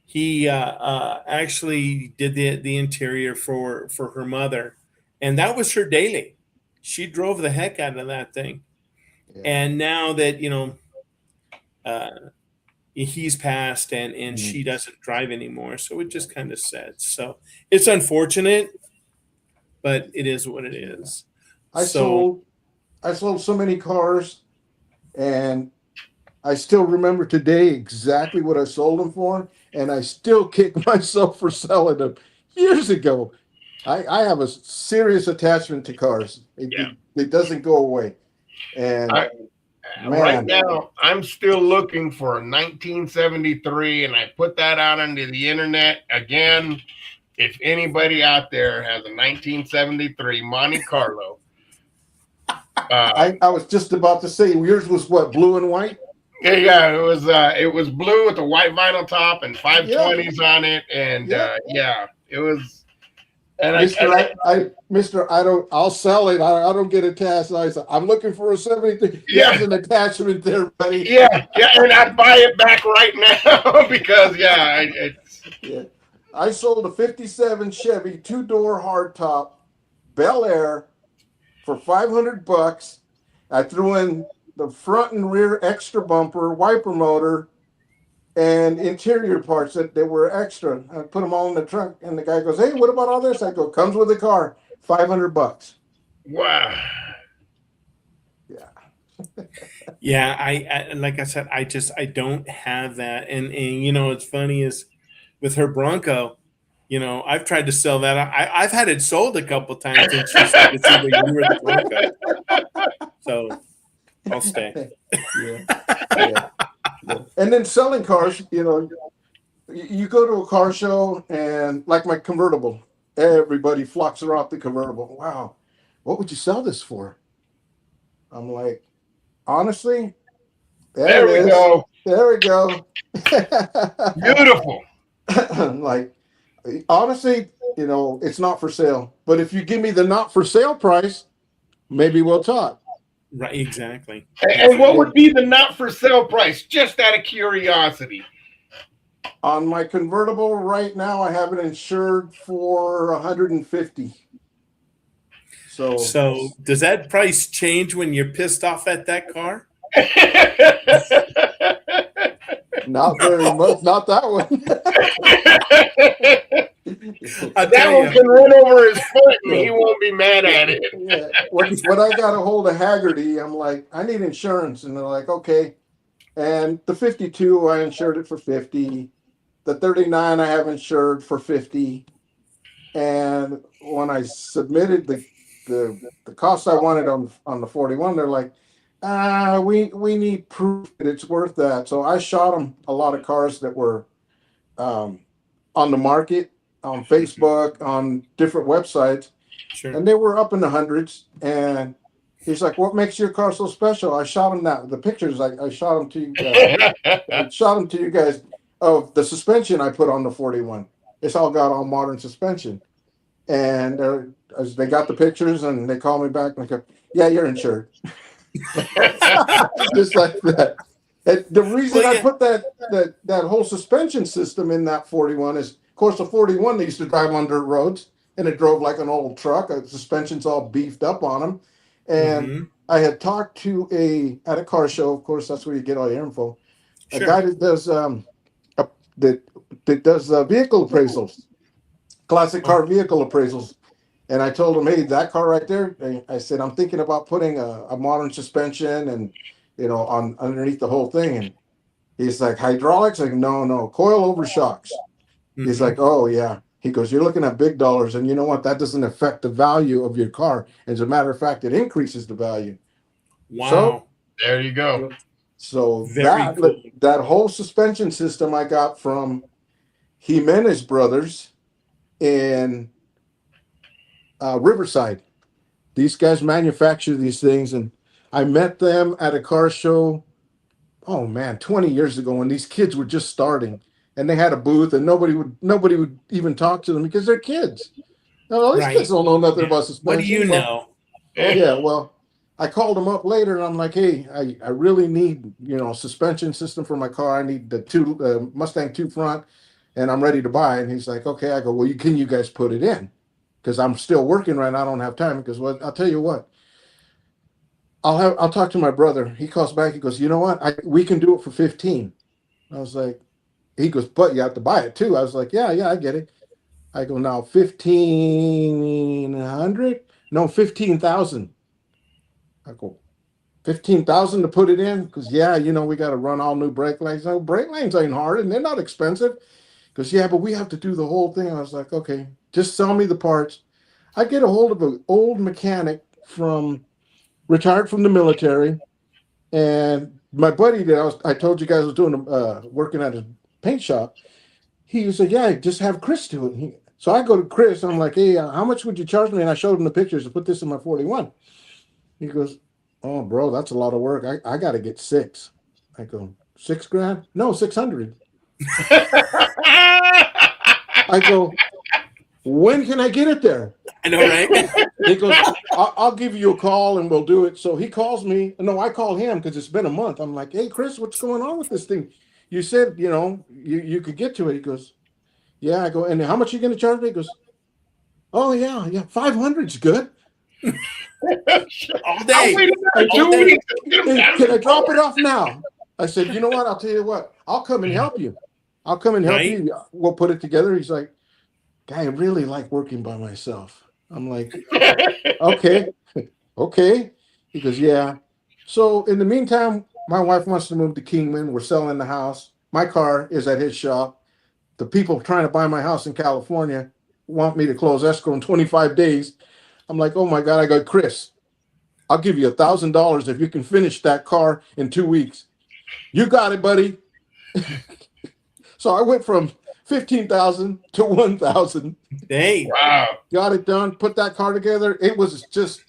He actually did the interior for her mother, and that was her daily. She drove the heck out of that thing. Yeah. And now that he's passed and she doesn't drive anymore, so it just kind of sets. So it's unfortunate, but it is what it is.
I sold so many cars, and I still remember today exactly what I sold them for, and I still kick myself for selling them years ago. I have a serious attachment to cars. It doesn't go away. And
right now, I'm still looking for a 1973, and I put that out onto the internet again. If anybody out there has a 1973 Monte Carlo,
I was just about to say yours was what, blue and white?
Yeah, it was blue with a white vinyl top and 520s on it, and it was. And
I'll sell it. I don't get attached. I'm looking for a 73.
Yeah,
there's an attachment there, buddy.
Yeah, and I'd buy it back right now because
I sold a 57 Chevy 2-door hardtop Bel Air for $500. I threw in the front and rear extra bumper, wiper motor, and interior parts that were extra. I put them all in the trunk, and the guy goes, "Hey, what about all this?" I go, "Comes with the car, $500."
Wow.
Yeah.
Yeah, I like I said, I don't have that, and it's funny is with her Bronco, I've tried to sell that. I've had it sold a couple times, and she said it's either you or the Bronco. So I'll stay.
Yeah. And then selling cars, you go to a car show, and like my convertible, everybody flocks around the convertible. Wow, what would you sell this for? I'm like, honestly,
there we go.
There we go.
Beautiful.
Like, honestly, it's not for sale. But if you give me the not for sale price, maybe we'll talk.
Right, exactly.
And what would be the not for sale price? Just out of curiosity.
On my convertible right now, I have it insured for $150.
So does that price change when you're pissed off at that car?
Not very much. Not that one.
That one can run over his foot and he won't be mad at it.
Yeah. When I got a hold of Haggerty, I'm like, I need insurance. And they're like, okay. And the 52, I insured it for $50. The 39, I have insured for $50. And when I submitted the cost I wanted on the 41, they're like, We need proof that it's worth that. So I shot him a lot of cars that were on the market, on Facebook, on different websites,
Sure.
and they were up in the hundreds. And he's like, "What makes your car so special?" I shot him the pictures. I shot them to you. I shot them to you guys of the suspension I put on the 41. It's all got all modern suspension. And as they got the pictures and they called me back and they go, "Yeah, you're insured." Just like that. And the reason
Well,
I
yeah.
put that whole suspension system in that 41 is, of course, the 41 they used to drive on dirt roads and it drove like an old truck. The suspension's all beefed up on them. And
Mhm.
I had talked to at a car show. Of course, that's where you get all your info. A
Sure.
guy that does that does vehicle appraisals, classic car vehicle appraisals. And I told him, "Hey, that car right there," I said, "I'm thinking about putting a modern suspension and on underneath the whole thing." And he's like, "Hydraulics?" Like, no, coil over shocks. He's
Mhm.
like, "Oh yeah." He goes, "You're looking at big dollars, and you know what? That doesn't affect the value of your car. As a matter of fact, it increases the value." So
Wow.
There you go.
so
Very cool.
that whole suspension system I got from Jimenez Brothers in Riverside. These guys manufacture these things, and I met them at a car show. Oh man, 20 years ago when these kids were just starting, and they had a booth, and nobody would even talk to them because they're kids. No, these kids
Right.
don't know nothing
Yeah.
about
What do you
suspension. Well,
know?
yeah, well, I called them up later, and I'm like, "Hey, I really need a suspension system for my car. I need the two Mustang two front, and I'm ready to buy." And he's like, "Okay." I go, "Well, can you guys put it in? Because I'm still working right now. I don't have time." Because I'll tell you what, I'll talk to my brother. He calls back. He goes, "You know what? We can do it for 15." I was like, he goes, "But you have to buy it too." I was like, "Yeah, I get it." I go, "Now 1,500? No, 15,000." I go, 15,000 to put it in? Because yeah, we got to run all new brake lines. No, brake lines ain't hard and they're not expensive. Because yeah, but we have to do the whole thing. I was like, "Okay, just sell me the parts." I get a hold of an old mechanic from retired from the military. And my buddy that I told you guys was doing working at his paint shop, he said, "Yeah, just have Chris do it." So I go to Chris. I'm like, "Hey, how much would you charge me?" And I showed him the pictures to put this in my 41. He goes, "Oh, bro, that's a lot of work. I got to get six." I go, $6,000? No, 600. I go, "When can I get it there?"
I know, right?
He goes, I'll give you a call and we'll do it." So he calls me. No, I call him because it's been a month. I'm like, "Hey, Chris, what's going on with this thing? You said, you could get to it." He goes, "Yeah." I go, "And how much are you going to charge me?" He goes, "Oh, yeah, 500's good."
All
I'll
day.
wait another
All
2
day.
weeks. Get 'em
"Hey,
down
can
to
I drop it off now?" I said, "You know what? I'll tell you what. I'll come and help you. I'll come and help
Right?
you. We'll put it together." He's like, "Guy, I really like working by myself." I'm like, "Okay, okay." He goes, "Yeah." So in the meantime, my wife wants to move to Kingman. We're selling the house. My car is at his shop. The people trying to buy my house in California want me to close escrow in 25 days. I'm like, "Oh my God." I go, "Chris, I'll give you $1,000 if you can finish that car in 2 weeks." "You got it, buddy." So I went from 15,000 to 1,000,
Hey.
Wow.
got it done, put that car together. It was just,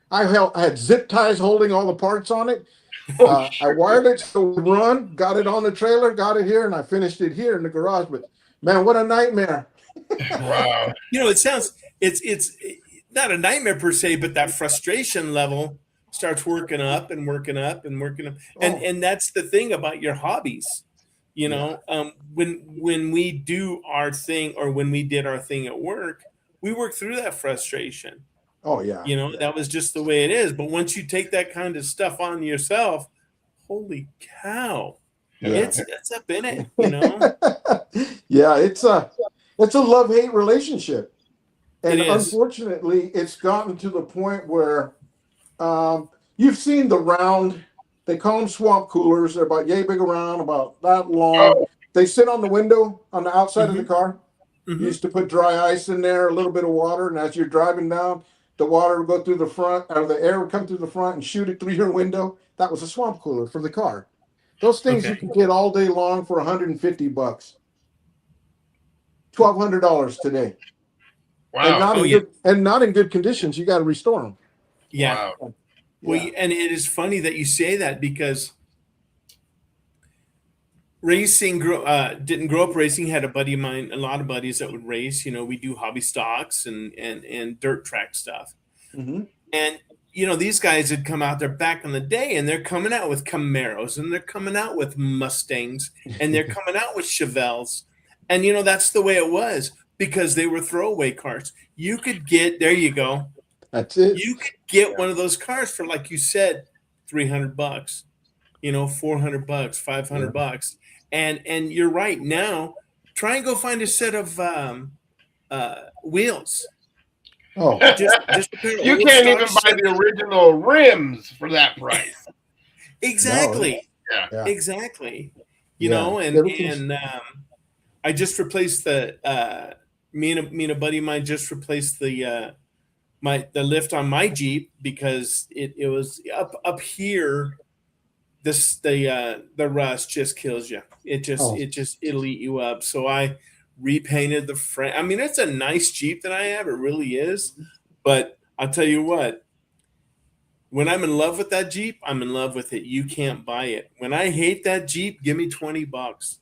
I had zip ties holding all the parts on it. I wired it so it would run, got it on the trailer, got it here, and I finished it here in the garage. But man, what a nightmare.
Wow.
It sounds it's not a nightmare per se, but that frustration level starts working up and working up and working up. And
Oh,
and that's the thing about your hobbies.
yeah.
When we do our thing or when we did our thing at work, we work through that frustration.
Oh, yeah.
That was just the way it is. But once you take that kind of stuff on yourself, holy cow,
Yeah.
it's up in it.
Yeah, it's a love-hate relationship.
It
And
is.
unfortunately, it's gotten to the point where you've seen the round, they call them swamp coolers. They're about yay big around, about that long.
Oh,
They sit on the window on the outside of the
Hmm.
car. You
Hmm.
used to put dry ice in there, a little bit of water, and as you're driving down, the water would go through the front, or the air would come through the front and shoot it through your window. That was a swamp cooler for the car. Those things you can get all day long for $150, $1,200 today.
Wow.
And not in good conditions. You got to restore them.
Yeah.
Wow.
Well, and it is funny that you say that, because racing didn't grow up racing. Had a buddy of mine, a lot of buddies that would race. We do hobby stocks and dirt track stuff.
Mm-hmm.
And these guys had come out there back in the day, and they're coming out with Camaros, and they're coming out with Mustangs, and they're coming out with Chevelles. And that's the way it was, because they were throwaway cars. You could get, there you go.
That's it.
You could get one of those cars for, like you said, $300, $400, $500. And you're right. Now, try and go find a set of wheels.
Oh,
just
you can't even buy the original rims for that price.
Exactly.
No.
Yeah.
Exactly.
Yeah.
And I just replaced the me and a buddy of mine just replaced the lift on my Jeep, because it was up here. The rust just kills you. It'll eat you up. So I repainted the frame. I mean, it's a nice Jeep that I have. It really is. But I'll tell you what, when I'm in love with that Jeep, I'm in love with it. You can't buy it. When I hate that Jeep, give me $20. Because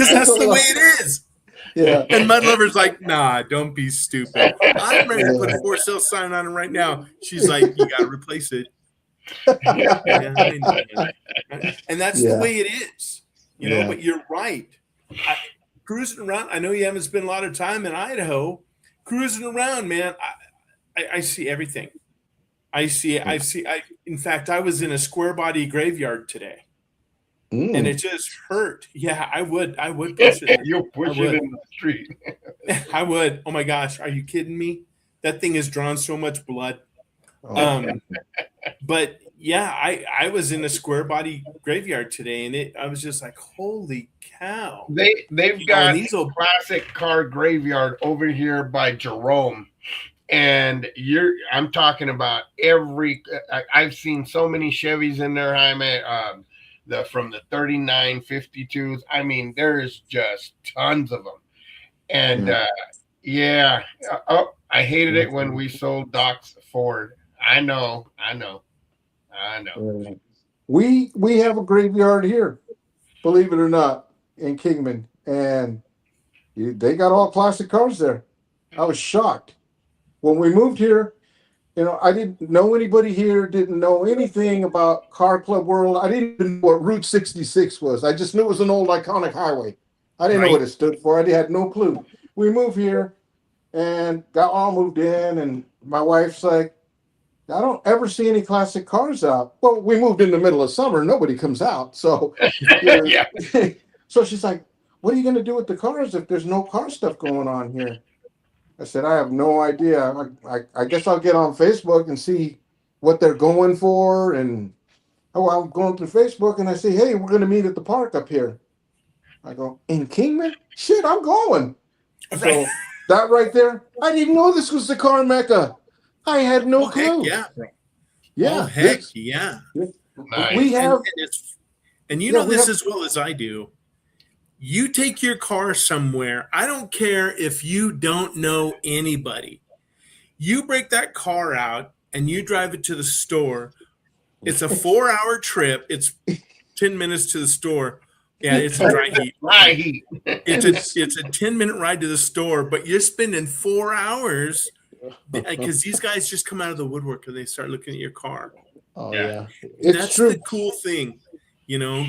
that's the way it is.
yeah.
And Mud Lover's like, nah, don't be stupid. I'm ready to put a for sale sign on it right now. She's like, you got to replace it. Yeah, I know. And that's the way it is. But you're right. Cruising around, I know you haven't spent a lot of time in Idaho. Cruising around, man, I see everything. In fact, I was in a square body graveyard today. And it just hurt. Yeah, I would push it.
You'll push it in the street.
I would. Oh my gosh, are you kidding me? That thing has drawn so much blood. But yeah, I was in a square body graveyard today, and I was just like, holy cow.
They've got a classic car graveyard over here by Jerome. And I'm talking about I've seen so many Chevys in there, Jaime, from the 39 52s. I mean, there's just tons of them. And I hated it when we sold Doc's Ford. I know.
We have a graveyard here, believe it or not, in Kingman, and they got all classic cars there. I was shocked when we moved here. I didn't know anybody here, didn't know anything about Car Club World. I didn't even know what Route 66 was. I just knew it was an old iconic highway. I didn't know what it stood for. I had no clue. We moved here and got all moved in, and my wife's like, I don't ever see any classic cars out. Well, we moved in the middle of summer. Nobody comes out. So, So she's like, what are you going to do with the cars if there's no car stuff going on here? I said, I have no idea. I guess I'll get on Facebook and see what they're going for. And, I'm going through Facebook and I say, hey, we're going to meet at the park up here. I go, in Kingman? Shit, I'm going. So that right there, I didn't know this was the car mecca. I had no clue.
Heck yeah.
Yeah.
Oh, heck yeah.
Nice.
We have,
and you know this as well as I do. You take your car somewhere. I don't care if you don't know anybody. You break that car out and you drive it to the store. It's a 4-hour trip. It's 10 minutes to the store. Yeah, it's a dry heat.
Dry heat.
It's a 10-minute ride to the store, but you're spending 4 hours because these guys just come out of the woodwork and they start looking at your car.
Oh yeah,
That's true. The cool thing.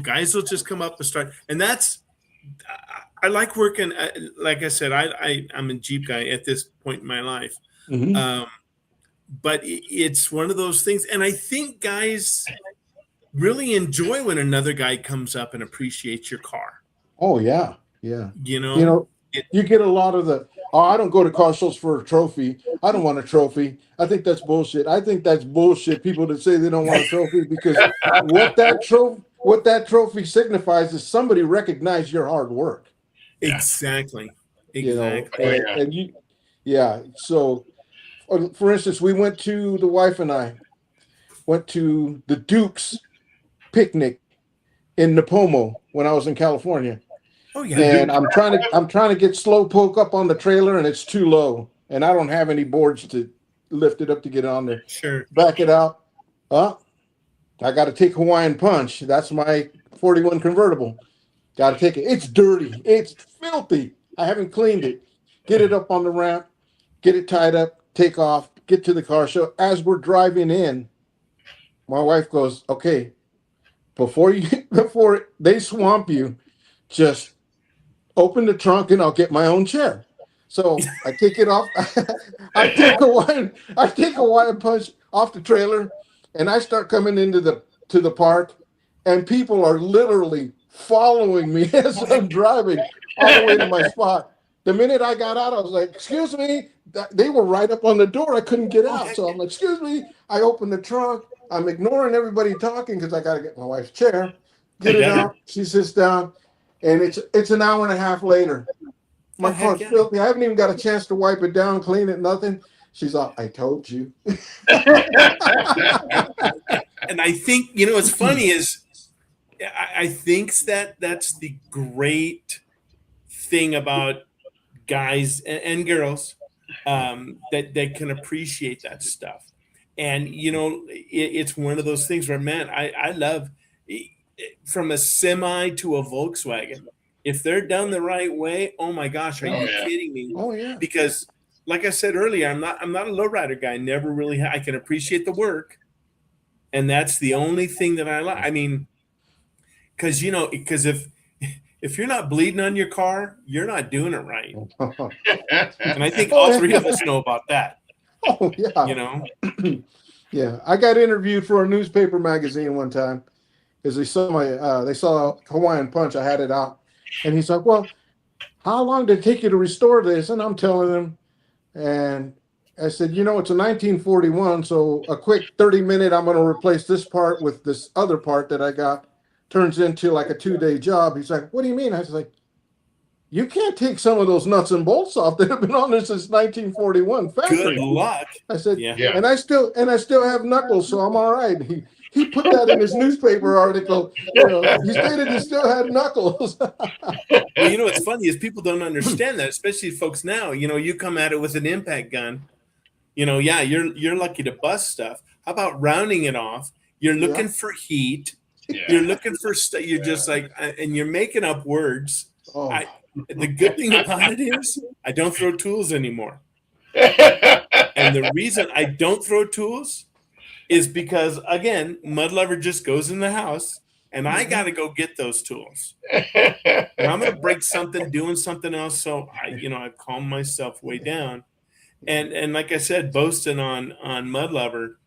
Guys will just come up and start, and I like working. Like I said, I'm a Jeep guy at this point in my life.
Mm-hmm.
But it's one of those things, and I think guys really enjoy when another guy comes up and appreciates your car.
Oh yeah.
You
get a lot of I don't go to car shows for a trophy. I don't want a trophy. I think that's bullshit. People that say they don't want a trophy, because what that trophy signifies is somebody recognized your hard work.
Exactly.
So for instance, we went to the wife and I went to the Duke's picnic in Napomo when I was in California.
Oh yeah.
And I'm trying to get slow poke up on the trailer and it's too low. And I don't have any boards to lift it up to get on there.
Sure.
Back it out. I got to take Hawaiian Punch. That's my 41 convertible. Got to take it. It's dirty. It's filthy. I haven't cleaned it. Get it up on the ramp, get it tied up, take off, get to the car. So as we're driving in, my wife goes, okay, before they swamp you, just open the trunk and I'll get my own chair. So I take it off. I take Hawaiian Punch off the trailer and I start coming into the park and people are literally following me as I'm driving all the way to my spot. The minute I got out, I was like, excuse me. They were right up on the door. I couldn't get out. So I'm like, excuse me. I open the trunk. I'm ignoring everybody talking because I got to get my wife's chair. Get it out. She sits down. And it's an hour and a half later. My car's filthy. I haven't even got a chance to wipe it down, clean it, nothing. She's like, I told you.
And I think, what's funny is I think that's the great thing about guys and girls that can appreciate that stuff. And, it's one of those things where, man, I love from a semi to a Volkswagen. If they're done the right way, oh my gosh, are you kidding me?
Oh yeah.
Because like I said earlier, I'm not a lowrider guy. Never really. I can appreciate the work, and that's the only thing that I like. I mean, because if you're not bleeding on your car, you're not doing it right. And I think all three of us know about that.
Oh yeah. Yeah, I got interviewed for a newspaper magazine one time because they saw Hawaiian Punch. I had it out, and he's like, "Well, how long did it take you to restore this?" And I'm telling him, and I said, "It's a 1941, so a quick 30-minute. I'm going to replace this part with this other part that I got. Turns into like a 2-day job." He's like, "What do you mean?" I was like, "You can't take some of those nuts and bolts off that have been on there since 1941 factory."
Good luck.
I said,
Yeah.
and I still have knuckles, so I'm all right. He put that in his newspaper article. He stated he still had knuckles.
Well, what's funny is people don't understand that, especially folks now. You come at it with an impact gun. You're lucky to bust stuff. How about rounding it off? You're looking for heat.
Yeah.
You're looking for stuff. You're just like, and you're making up words.
Oh.
The good thing about it is I don't throw tools anymore. And the reason I don't throw tools is because, again, Mud Lover just goes in the house and I got to go get those tools. And I'm going to break something, doing something else. So I've calmed myself way down. And like I said, boasting on Mud Lover,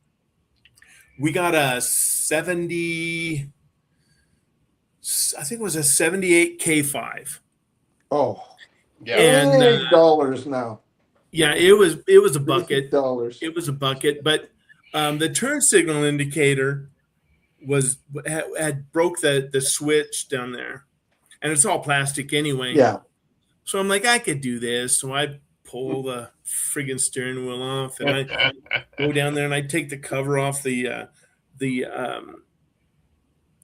we got a 78 K5.
Oh,
Yeah.
And
$8 now.
yeah, it was a bucket.
$8.
It was a bucket, but the turn signal indicator had broke the switch down there, and it's all plastic anyway.
Yeah.
So I'm like, I could do this. So I pull the friggin' steering wheel off, and I go down there and I take the cover off the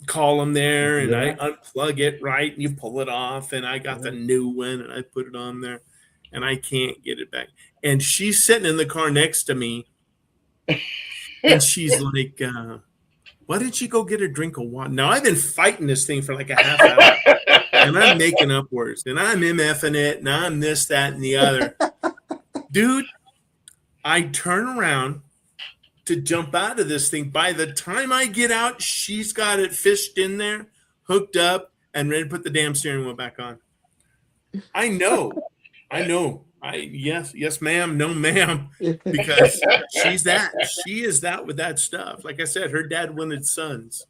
column there, and I unplug it right, and you pull it off, and I got the new one, and I put it on there, and I can't get it back. And she's sitting in the car next to me, and she's like, why didn't you go get a drink of water? Now, I've been fighting this thing for like a half hour, and I'm making up words, and I'm MFing it, and I'm this, that, and the other. Dude, I turn around to jump out of this thing. By the time I get out, she's got it fished in there, hooked up, and ready to put the damn steering wheel back on. I know. Yes, ma'am, no, ma'am, because she is that with that stuff. Like I said, her dad wanted sons.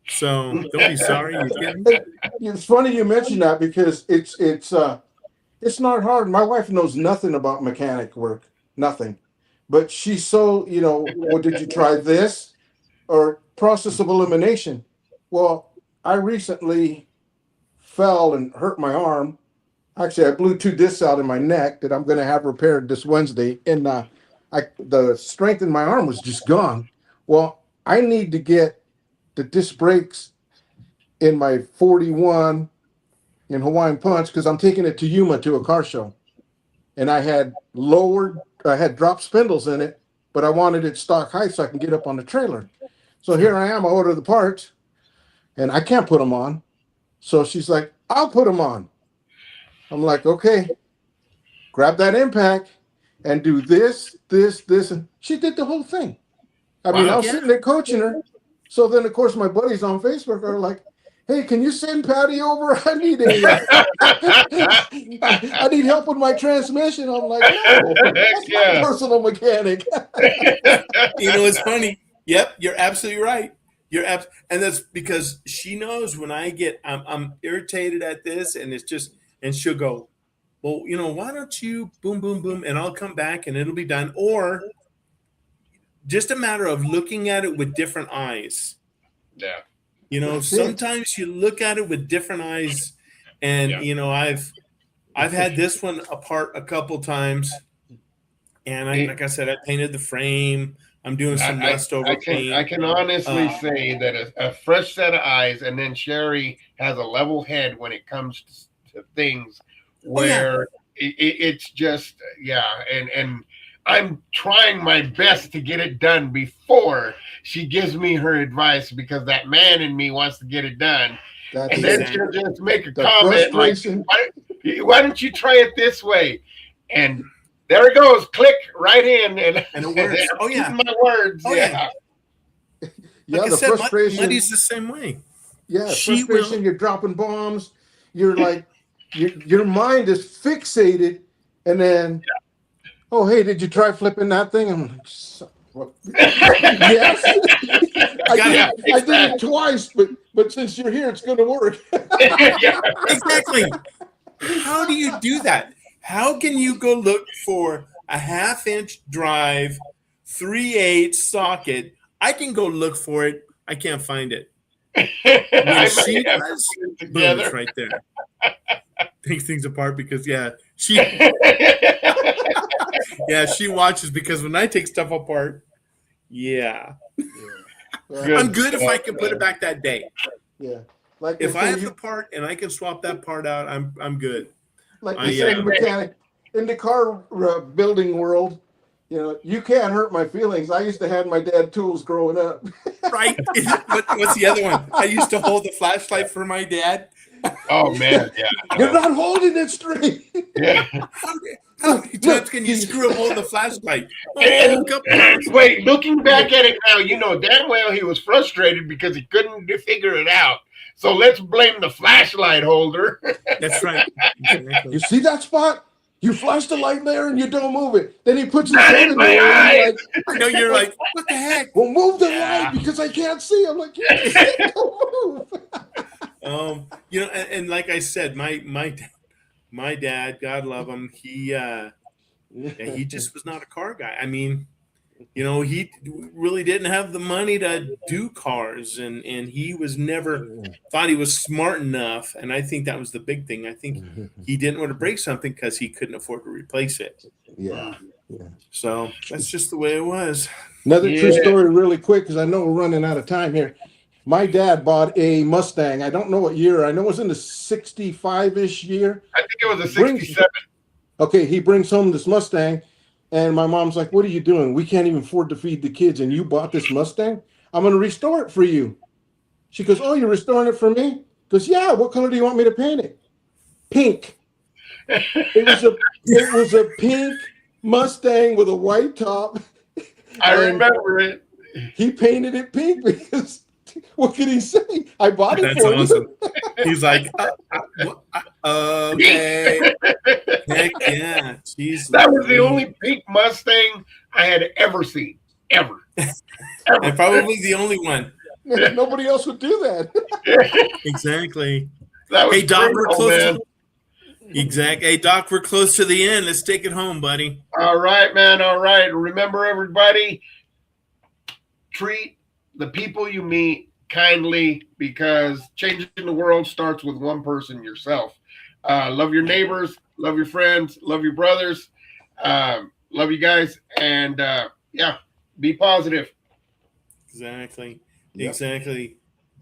So don't be sorry. You're kidding.
It's funny you mention that because it's not hard. My wife knows nothing about mechanic work, nothing. But she's so, well, did you try this or process of elimination? Well, I recently fell and hurt my arm. Actually, I blew 2 discs out in my neck that I'm going to have repaired this Wednesday. And I the strength in my arm was just gone. Well, I need to get the disc brakes in my 41 in Hawaiian Punch because I'm taking it to Yuma to a car show. And I had dropped spindles in it, but I wanted it stock height so I can get up on the trailer. So here I am, I order the parts, and I can't put them on. So she's like, I'll put them on. I'm like, okay, grab that impact and do this. And she did the whole thing. I mean, I was sitting there coaching her. So then, of course, my buddies on Facebook are like, hey, can you send Patty over? I need I need help with my transmission. I'm like, no, that's my personal mechanic.
It's funny. Yep, you're absolutely right. And that's because she knows when I'm irritated at this, and it's just, and she'll go, well, why don't you boom, boom, boom, and I'll come back and it'll be done. Or just a matter of looking at it with different eyes.
Yeah.
Sometimes you look at it with different eyes, and I've had this one apart a couple times, and like I said, I painted the frame. I'm doing some rust over paint.
I can honestly say that a fresh set of eyes, and then Sherry has a level head when it comes to things where it's just and I'm trying my best to get it done before she gives me her advice, because that man in me wants to get it done. And then she'll just make a comment like, why don't you try it this way? And there it goes, click right in, and it works. Oh yeah, my words.
Oh,
yeah.
Like
the frustration.
Muddy's the same way.
Yeah, frustration. You're dropping bombs. You're like, your mind is fixated, and then, oh hey, did you try flipping that thing? I'm like, yes, I did it twice, but since you're here, it's going to work.
Exactly. How do you do that? How can you go look for a 1/2-inch drive, 3/8 socket? I can go look for it. I can't find it. When she does, boom, it's right there. Takes things apart because she watches, because when I take stuff apart, I'm good if I can put it back that day.
Yeah, like
if I have the part and I can swap that part out, I'm good.
Like the same mechanic in the car building world, you can't hurt my feelings. I used to have my dad tools growing up.
Right. What's the other one? I used to hold the flashlight for my dad.
Oh man, yeah.
You're not holding it straight.
Yeah.
How many times can you screw up holding the flashlight?
Wait, looking back at it now, damn well he was frustrated because he couldn't figure it out. So let's blame the flashlight holder.
That's right.
You see that spot? You flash the light there and you don't move it. Then he puts his
Not
head
in my eye.
I know you're like, what the heck?
Well, move the light because I can't see. I'm like, don't move.
And like I said, my dad, God love him, he just was not a car guy. I mean, he really didn't have the money to do cars, and he was never thought he was smart enough. And I think that was the big thing. I think he didn't want to break something because he couldn't afford to replace it.
Yeah.
So that's just the way it was.
Another true story really quick, because I know we're running out of time here. My dad bought a Mustang. I don't know what year. I know it was in the 65-ish year.
I think it was a 67.
Okay, he brings home this Mustang. And my mom's like, what are you doing? We can't even afford to feed the kids. And you bought this Mustang? I'm going to restore it for you. She goes, oh, you're restoring it for me? Goes, yeah. What color do you want me to paint it? Pink. It was a pink Mustang with a white top.
I remember it.
He painted it pink because what could he say? I bought it for
awesome.
you.
He's like, okay. Heck yeah. Jeez,
that was the only pink Mustang I had ever seen. Ever.
And probably the only one.
Nobody else would do that.
Exactly.
That was
hey, Doc, we're close.
Exactly.
Hey, Doc, we're close to the end. Let's take it home, buddy.
All right, man. All right. Remember, everybody, treat the people you meet kindly, because changing the world starts with one person, yourself. Love your neighbors, love your friends, love your brothers. Love you guys. And yeah, be positive.
Exactly.
Yep.
Exactly.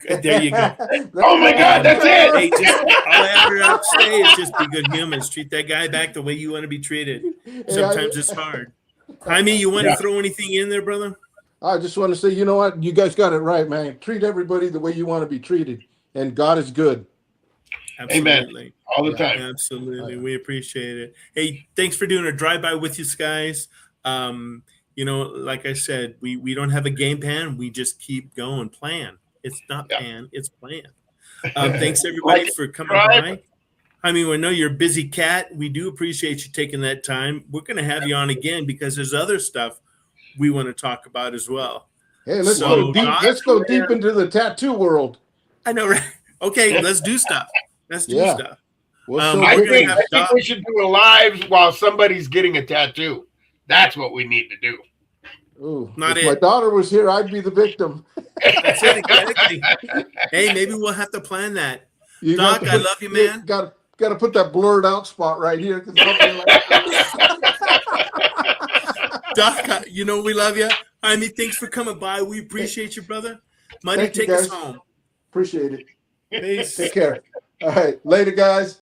There you go.
Oh my God, that's it.
Hey, just all I ever have to say is just be good humans. Treat that guy back the way you want to be treated. Sometimes it's hard. Jaime, you want to throw anything in there, brother?
I just want to say, you know what? You guys got it right, man. Treat everybody the way you want to be treated, and God is good.
Absolutely.
Amen. All the time.
Absolutely. We appreciate it. Hey, thanks for doing a drive-by with you guys. You know, like I said, we don't have a game plan. We just keep going. Plan. It's not pan, it's plan. Thanks everybody for coming by. I mean, we know you're a busy cat. We do appreciate you taking that time. We're going to have you on again because there's other stuff we want to talk about as well.
Hey, let's go deep. Let's go deep into the tattoo world.
I know, right? Okay, let's do stuff. Let's do stuff.
I think we should do a live while somebody's getting a tattoo. That's what we need to do.
Ooh, if my daughter was here, I'd be the victim.
That's it, exactly. Hey, maybe we'll have to plan that. Doc, I love you, man.
Got to put that blurred out spot right here.
Doc, you know we love you. Jaime, thanks for coming by. We appreciate you, brother. Money, take us home.
Appreciate it.
Peace.
Take care. All right. Later, guys.